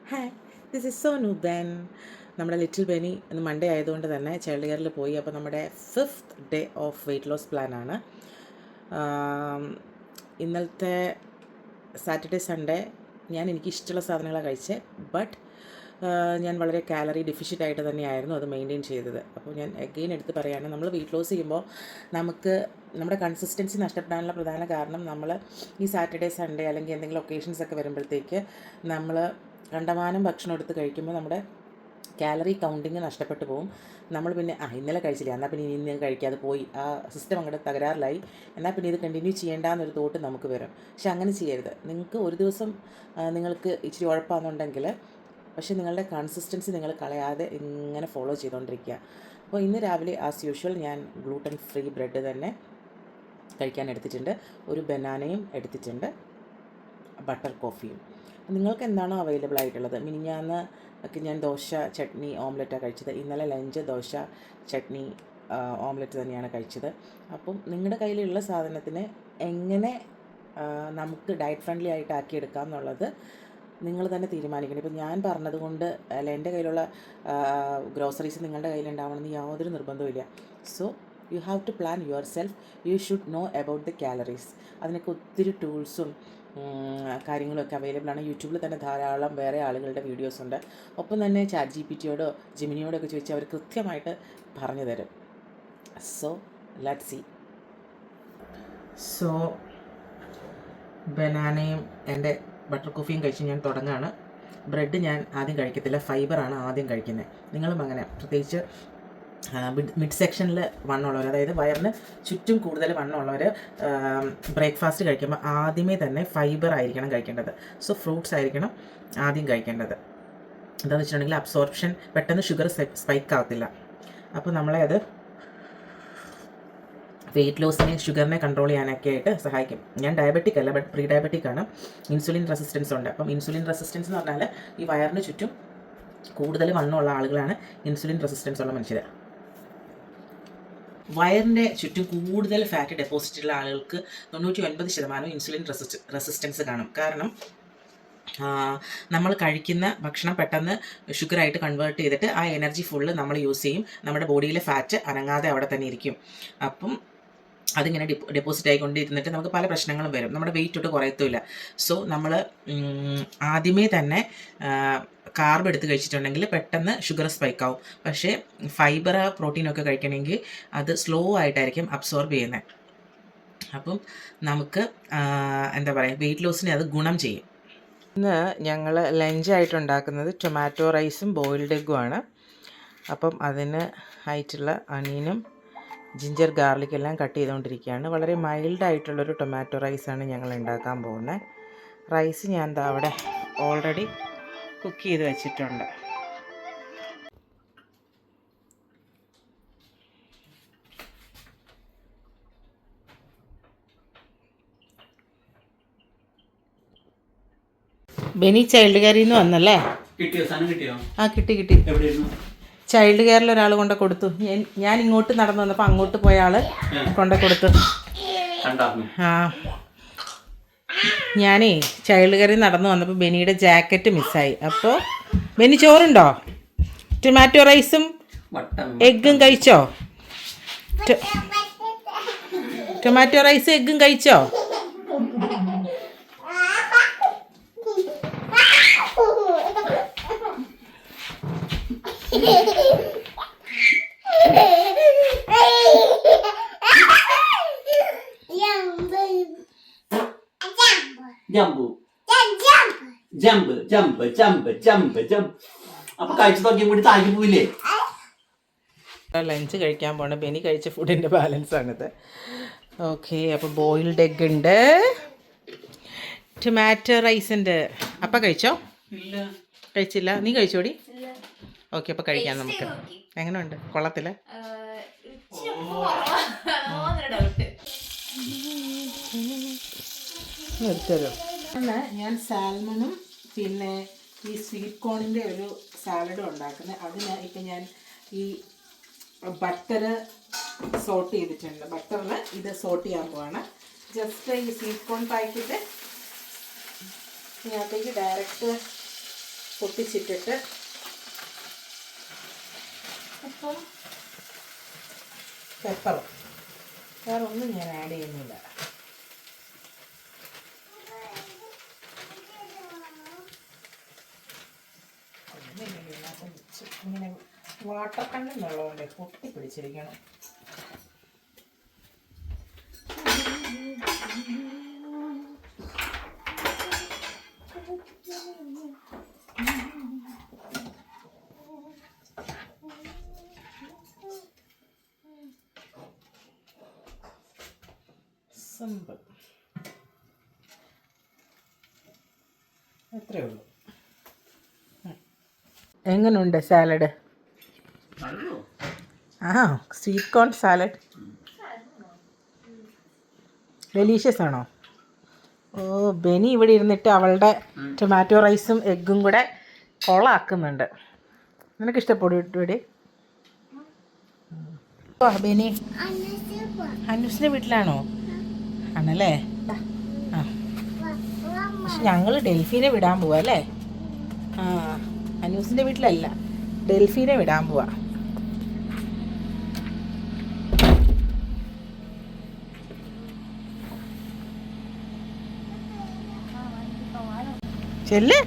Hi, this is Sonu Ben. നമ്മുടെ little Bani ഇന്ന് Monday ആയതുകൊണ്ട് തന്നെ ചൈൽഡ് കെയറിൽ പോയി. അപ്പോൾ നമ്മുടെ 5th day of weight loss പ്ലാനാണ്. ഇന്നലത്തെ സാറ്റർഡേ സൺഡേ ഞാൻ എനിക്കിഷ്ടമുള്ള സാധനങ്ങളാണ് കഴിച്ചത്. ബട്ട് ഞാൻ വളരെ കാലറി ഡെഫിഷ്യൻ്റ് ആയിട്ട് തന്നെയായിരുന്നു അത് മെയിൻറ്റെയിൻ ചെയ്തത്. അപ്പോൾ ഞാൻ അഗെയിൻ എടുത്ത് പറയുകയാണ്, നമ്മൾ വെയ്റ്റ് ലോസ് ചെയ്യുമ്പോൾ നമുക്ക് നമ്മുടെ കൺസിസ്റ്റൻസി നഷ്ടപ്പെടാനുള്ള പ്രധാന കാരണം നമ്മൾ ഈ സാറ്റർഡേ സൺഡേ അല്ലെങ്കിൽ എന്തെങ്കിലും ഒക്കേഷൻസ് ഒക്കെ വരുമ്പോഴത്തേക്ക് നമ്മൾ കണ്ടമാനം ഭക്ഷണം എടുത്ത് കഴിക്കുമ്പോൾ നമ്മുടെ കാലറി കൗണ്ടിങ് നഷ്ടപ്പെട്ടു പോകും. നമ്മൾ പിന്നെ ഇന്നലെ കഴിച്ചില്ല, എന്നാൽ പിന്നെ ഇന്ന് കഴിക്കാതെ പോയി, ആ സിസ്റ്റം അങ്ങോട്ട് തകരാറിലായി, എന്നാൽ പിന്നെ ഇത് കണ്ടിന്യൂ ചെയ്യേണ്ടെന്നൊരു തോട്ട് നമുക്ക് വരും. പക്ഷെ അങ്ങനെ ചെയ്യരുത്. നിങ്ങൾക്ക് ഒരു ദിവസം നിങ്ങൾക്ക് ഇച്ചിരി ഉഴപ്പാണെന്നുണ്ടെങ്കിൽ പക്ഷേ നിങ്ങളുടെ കൺസിസ്റ്റൻസി നിങ്ങൾ കളയാതെ ഇങ്ങനെ ഫോളോ ചെയ്തുകൊണ്ടിരിക്കുക. അപ്പോൾ ഇന്ന് രാവിലെ ആസ് യൂഷ്വൽ ഞാൻ ഗ്ലൂട്ടൻ ഫ്രീ ബ്രെഡ് തന്നെ കഴിക്കാൻ എടുത്തിട്ടുണ്ട്. ഒരു ബനാനയും എടുത്തിട്ടുണ്ട്, ബട്ടർ കോഫിയും. നിങ്ങൾക്ക് എന്താണോ അവൈലബിൾ ആയിട്ടുള്ളത്. മിനിഞ്ഞാന്ന് ഒക്കെ ഞാൻ ദോശ ചട്നി ഓംലെറ്റാണ് കഴിച്ചത്. ഇന്നലെ ലഞ്ച് ദോശ ചട്നി ഓംലെറ്റ് തന്നെയാണ് കഴിച്ചത്. അപ്പം നിങ്ങളുടെ കയ്യിലുള്ള സാധനത്തിന് എങ്ങനെ നമുക്ക് ഡയറ്റ് ഫ്രണ്ട്ലി ആയിട്ട് ആക്കിയെടുക്കാം എന്നുള്ളത് നിങ്ങൾ തന്നെ തീരുമാനിക്കണം. ഇപ്പം ഞാൻ പറഞ്ഞതുകൊണ്ട് അല്ല, എൻ്റെ കയ്യിലുള്ള ഗ്രോസറീസ് നിങ്ങളുടെ കയ്യിലുണ്ടാവണമെന്ന് യാതൊരു നിർബന്ധവുമില്ല. So you have to plan yourself. You should know about the calories. അതിനൊക്കെ ഒത്തിരി ടൂൾസും കാര്യങ്ങളൊക്കെ അവൈലബിൾ ആണ്. യൂട്യൂബിൽ തന്നെ ധാരാളം വേറെ ആളുകളുടെ വീഡിയോസ് ഉണ്ട്. ഒപ്പം തന്നെ ചാറ്റ് ജിപിറ്റിയോടോ ജെമിനിയോടോ ഒക്കെ ചോദിച്ചാൽ അവർ കൃത്യമായിട്ട് പറഞ്ഞു തരും. So let's see. സോ ബനാനയും എൻ്റെ ബട്ടർ കോഫിയും കഴിച്ച് ഞാൻ തുടങ്ങുകയാണ്. ബ്രെഡ് ഞാൻ ആദ്യം കഴിക്കത്തില്ല, ഫൈബറാണ് ആദ്യം കഴിക്കുന്നത്. നിങ്ങളും അങ്ങനെ, പ്രത്യേകിച്ച് മിഡ് സെക്ഷനിൽ വണ്ണമുള്ളവർ, അതായത് വയറിന് ചുറ്റും കൂടുതൽ വണ്ണമുള്ളവർ ബ്രേക്ക്ഫാസ്റ്റ് കഴിക്കുമ്പോൾ ആദ്യമേ തന്നെ ഫൈബർ ആയിരിക്കണം കഴിക്കേണ്ടത്. സോ ഫ്രൂട്ട്സ് ആയിരിക്കണം ആദ്യം കഴിക്കേണ്ടത്. എന്താണെന്ന് വെച്ചിട്ടുണ്ടെങ്കിൽ അബ്സോർപ്ഷൻ പെട്ടെന്ന് ഷുഗർ സ്പൈക്ക് ആകത്തില്ല. അപ്പോൾ നമ്മളെ അത് വെയ്റ്റ് ലോസിനെ ഷുഗറിനെ കൺട്രോൾ ചെയ്യാനൊക്കെ ആയിട്ട് സഹായിക്കും. ഞാൻ ഡയബറ്റിക് അല്ല, ബട്ട് പ്രീ ഡയബറ്റിക് ആണ്. ഇൻസുലിൻ റെസിസ്റ്റൻസ് ഉണ്ട്. അപ്പം ഇൻസുലിൻ റെസിസ്റ്റൻസ് എന്ന് പറഞ്ഞാൽ ഈ വയറിന് ചുറ്റും കൂടുതൽ വണ്ണമുള്ള ആളുകളാണ് ഇൻസുലിൻ റെസിസ്റ്റൻസ് ഉള്ള മനുഷ്യർ. വയറിൻ്റെ ചുറ്റും കൂടുതൽ ഫാറ്റ് ഡെപ്പോസിറ്റ് ഉള്ള ആളുകൾക്ക് 99% ഇൻസുലിൻ റെസിസ്റ്റൻസ് കാണും. കാരണം നമ്മൾ കഴിക്കുന്ന ഭക്ഷണം പെട്ടെന്ന് ഷുഗറായിട്ട് കൺവേർട്ട് ചെയ്തിട്ട് ആ എനർജി ഫുള്ള് നമ്മൾ യൂസ് ചെയ്യും. നമ്മുടെ ബോഡിയിലെ ഫാറ്റ് അനങ്ങാതെ അവിടെ തന്നെ ഇരിക്കും. അപ്പം അതിങ്ങനെ ഡെപ്പോസിറ്റ് ആയിക്കൊണ്ടിരുന്നിട്ട് നമുക്ക് പല പ്രശ്നങ്ങളും വരും. നമ്മുടെ വെയിറ്റ് ഒട്ട് കുറയത്തുമില്ല. സോ നമ്മൾ ആദ്യമേ തന്നെ കാർബ് എടുത്ത് കഴിച്ചിട്ടുണ്ടെങ്കിൽ പെട്ടെന്ന് ഷുഗർ സ്പൈക്ക് ആവും. പക്ഷേ ഫൈബർ പ്രോട്ടീനൊക്കെ കഴിക്കണമെങ്കിൽ അത് സ്ലോ ആയിട്ടായിരിക്കും അബ്സോർബ് ചെയ്യുന്നത്. അപ്പം നമുക്ക് എന്താ പറയുക, വെയിറ്റ് ലോസിനെ അത് ഗുണം ചെയ്യും. ഇന്ന് ഞങ്ങൾ ലഞ്ചായിട്ടുണ്ടാക്കുന്നത് ടൊമാറ്റോ റൈസും ബോയിൽഡ് എഗ്ഗുമാണ്. അപ്പം അതിന് ആയിട്ടുള്ള അണിയനും ജിഞ്ചർ ഗാർലിക് എല്ലാം കട്ട് ചെയ്തുകൊണ്ടിരിക്കുകയാണ്. വളരെ മൈൽഡായിട്ടുള്ളൊരു ടൊമാറ്റോ റൈസാണ് ഞങ്ങൾ ഉണ്ടാക്കാൻ പോകുന്നത്. റൈസ് ഞാൻ എന്താ അവിടെ ഓൾറെഡി കുക്ക് ചെയ്ത് വെച്ചിട്ടുണ്ട്. ബെനി ചൈൽഡ് കെയറിൽ നിന്ന് വന്നല്ലേ? കിട്ടി. ചൈൽഡ് കെയറിൽ ഒരാൾ കൊണ്ട് കൊടുത്തു. ഞാൻ ഇങ്ങോട്ട് നടന്നു വന്നപ്പോൾ അങ്ങോട്ട് പോയ ആൾ കൊണ്ട് കൊടുത്തു. ഞാനേ ചൈൽഡ് കെയറിൽ നടന്നു വന്നപ്പോൾ ബെനിയുടെ ജാക്കറ്റ് മിസ്സായി. അപ്പോൾ ബെനി ചോറുണ്ടോ? ടൊമാറ്റോ റൈസും എഗ്ഗും കഴിച്ചോ? ടൊമാറ്റോ റൈസും എഗ്ഗും കഴിച്ചോ? ലഞ്ച് കഴിക്കാൻ പോണ ബെനി കഴിച്ച ഫുഡിൻ്റെ ബാലൻസ് ആണിത്. ഓക്കെ, അപ്പോൾ ബോയിൽഡ് എഗ് ഉണ്ട്, ടൊമാറ്റോ റൈസ് ഉണ്ട്. അപ്പം കഴിച്ചോ? കഴിച്ചില്ല. നീ കഴിച്ചോടി? ഓക്കെ, അപ്പോൾ കഴിക്കാം നമുക്ക്. എങ്ങനെ ഉണ്ട്? കൊള്ളത്തില്ല? എടുത്തരോ. ഞാൻ സാൽമണും പിന്നെ ഈ സ്വീറ്റ് കോണിൻ്റെ ഒരു സാലഡും ഉണ്ടാക്കുന്നത്. അതിന് ഇപ്പം ഞാൻ ഈ ബട്ടർ സോട്ട് ചെയ്തിട്ടുണ്ട്. ബട്ടറിൽ ഇത് സോട്ട് ചെയ്യാൻ പോവാണ്. ജസ്റ്റ് ഈ സ്വീറ്റ് കോൺ പാക്കറ്റ് ഇതിനകത്തേക്ക് ഡയറക്റ്റ് പൊട്ടിച്ചിട്ടിട്ട് ഉപ്പും പെപ്പറും, വേറെ ഒന്നും ഞാൻ ആഡ് ചെയ്യുന്നില്ല. ഇങ്ങനെ വാട്ടർ കണ്ണെന്നുള്ളതുകൊണ്ട് പൊട്ടി പിടിച്ചിരിക്കണം. സിമ്പിൾ, അത്രേ ഉള്ളൂ. എങ്ങനെയുണ്ട് salad? Sweet corn salad delicious ആണോ? ഓ, ബെനി ഇവിടെ ഇരുന്നിട്ട് അവളുടെ ടൊമാറ്റോ റൈസും എഗ്ഗും കൂടെ കൊളാക്കുന്നുണ്ട്. നിനക്ക് ഇഷ്ടപ്പെടും ഇവിടെ? ബെനി അനൂസിൻ്റെ വീട്ടിലാണോ? ആണല്ലേ. ആ, പക്ഷെ ഞങ്ങൾ ഡെൽഫീനെ വിടാൻ പോവാ അല്ലേ? അനൂസിൻ്റെ വീട്ടിലല്ല, ഡെൽഫീനെ വിടാൻ പോവാ. ചെല്ല്.